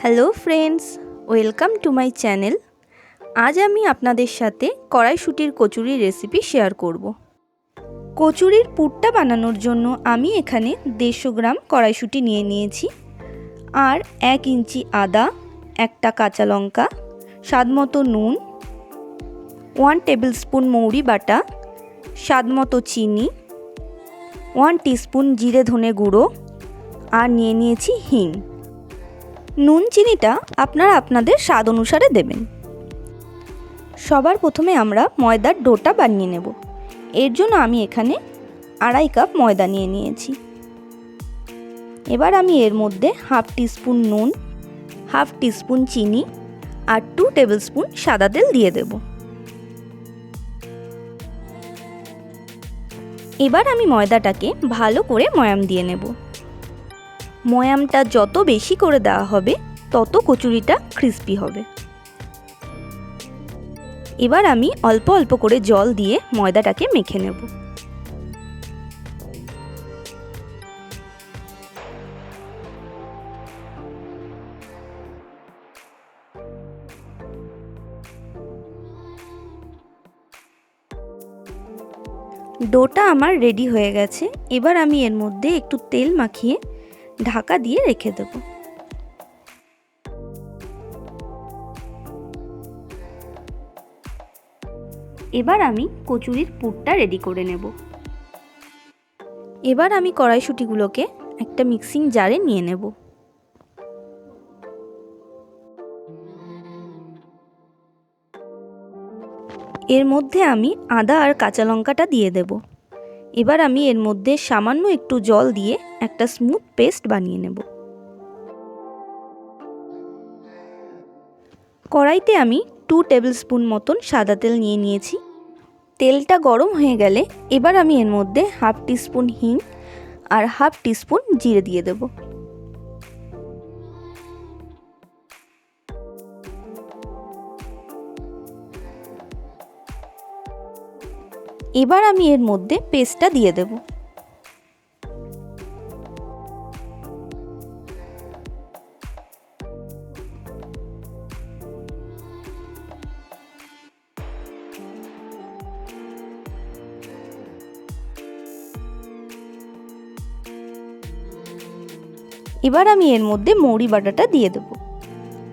Hello friends, welcome to my channel. আজ আমি আপনাদের সাথে কড়াইশুঁটির কচুরির রেসিপি শেয়ার করব। কচুরির পুরটা বানানোর জন্য আমি এখানে 150 গ্রাম কড়াইশুঁটি নিয়ে নিয়েছি, আর 1 ইঞ্চি আদা, একটা কাঁচা লঙ্কা, স্বাদমতো নুন, 1 টেবিল স্পুন মৌরি বাটা, স্বাদমতো চিনি, 1 টিস্পুন জিরে ধনে গুঁড়ো, আর নিয়ে নিয়েছি হিং। নুন চিনিটা আপনারা আপনাদের স্বাদ অনুসারে দেবেন। সবার প্রথমে আমরা ময়দার ডোটা বানিয়ে নেব। এর জন্য আমি এখানে 2.5 কাপ ময়দা নিয়ে নিয়েছি। এবার আমি এর মধ্যে 1/2 টিস্পুন নুন, 1/2 টিস্পুন চিনি আর 2 টেবিল স্পুন সাদা তেল দিয়ে দেব। এবার আমি ময়দাটাকে ভালো করে ময়াম দিয়ে নেব। ময়ামটা যত বেশি করে দেওয়া হবে তত কচুরিটা ক্রিস্পি হবে। এবার আমি অল্প অল্প করে জল দিয়ে ময়দাটাকে মেখে নেব। ডোটা আমার রেডি হয়ে গেছে। এবার আমি এর মধ্যে একটু তেল মাখিয়ে ঢাকা দিয়ে রেখে দেব। এবার আমি কচুরির পুরটা রেডি করে নেব। এবার আমি কড়াইশুঁটিগুলোকে একটা মিক্সিং জারে নিয়ে নেব। এর মধ্যে আমি আদা আর কাঁচা লঙ্কাটা দিয়ে দেব। এবার আমি এর মধ্যে সামান্য একটু জল দিয়ে একটা স্মুথ পেস্ট বানিয়ে নেব। কড়াইতে আমি 2 টেবিল স্পুন মতন সাদা তেল নিয়ে নিয়েছি। তেলটা গরম হয়ে গেলে এবার আমি এর মধ্যে 1/2 টিস্পুন হিং আর 1/2 টিস্পুন জিরে দিয়ে দেব। এবার আমি এর মধ্যে পেস্টটা দিয়ে দেব। এবার আমি এর মধ্যে মৌরি বাটাটা দিয়ে দেব।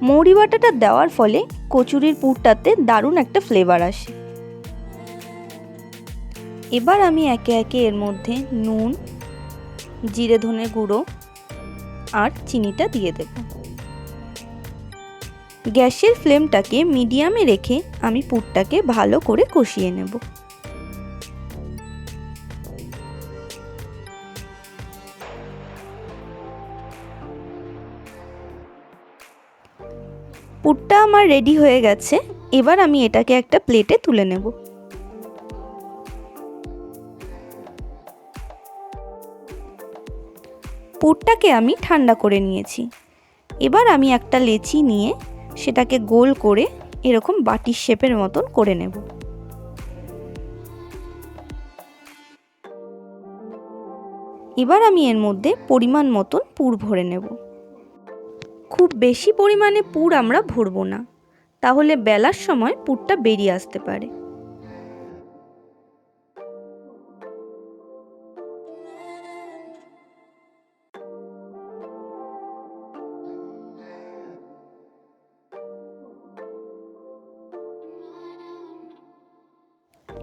মৌরি বাটাটা দেওয়ার ফলে কচুরির পুরটাতে দারুণ একটা ফ্লেভার আসে। এবার আমি একে একে এর মধ্যে নুন, জিরে ধনে গুঁড়ো আর চিনিটা দিয়ে দেব। গ্যাসের ফ্লেমটাকে মিডিয়ামে রেখে আমি পুরটাকে ভালো করে কষিয়ে নেব। পুরটা আমার রেডি হয়ে গেছে। এবার আমি এটাকে একটা প্লেটে তুলে নেব। পুরটাকে আমি ঠান্ডা করে নিয়েছি। এবার আমি একটা লেচি নিয়ে সেটাকে গোল করে এরকম বাটির শেপের মতন করে নেব। এবার আমি এর মধ্যে পরিমাণ মতন পুর ভরে নেব। খুব বেশি পরিমাণে পুর আমরা ভরবো না, তাহলে বেলার সময় পুরটা বেরিয়ে আসতে পারে।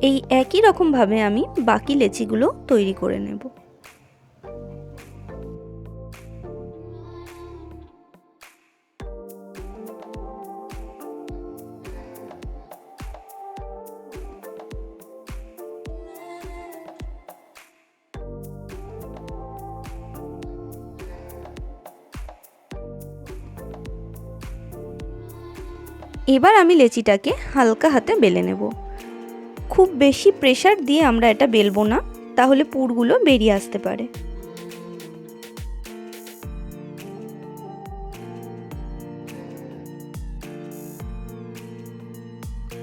এই একই রকমভাবে আমি বাকি লেচিগুলো তৈরি করে নেব। এবার আমি লেচিটাকে হালকা হাতে বেলে নেব। খুব বেশি প্রেসার দিয়ে আমরা এটা বেলবো না, তাহলে পুরগুলো বেরিয়ে আসতে পারে।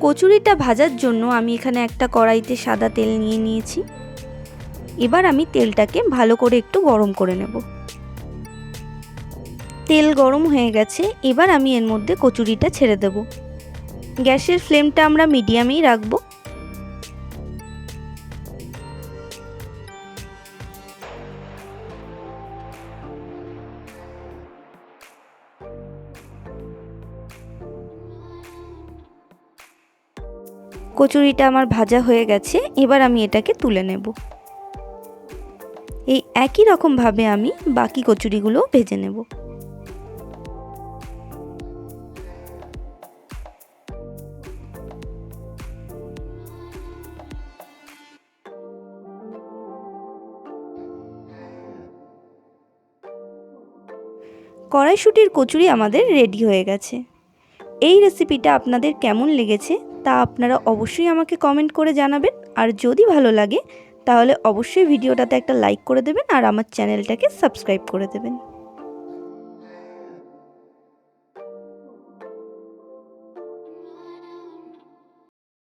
কচুরিটা ভাজার জন্য আমি এখানে একটা কড়াইতে সাদা তেল নিয়ে নিয়েছি। এবার আমি তেলটাকে ভালো করে একটু গরম করে নেব। তেল গরম হয়ে গেছে, এবার আমি এর মধ্যে কচুরিটা ছেড়ে দেব। গ্যাসের ফ্লেমটা আমরা মিডিয়ামেই রাখবো। কচুরিটা আমার ভাজা হয়ে গেছে, এবার আমি এটাকে তুলে নেব। এই একই রকমভাবে আমি বাকি কচুরিগুলো ভেজে নেব। কড়াইশুঁটির কচুরি আমাদের রেডি হয়ে গেছে। এই রেসিপিটা আপনাদের কেমন লেগেছে তা আপনারা অবশ্যই আমাকে কমেন্ট করে জানাবেন। আর যদি ভালো লাগে তাহলে অবশ্যই ভিডিওটাতে একটা লাইক করে দেবেন আর আমার চ্যানেলটাকে সাবস্ক্রাইব করে দেবেন।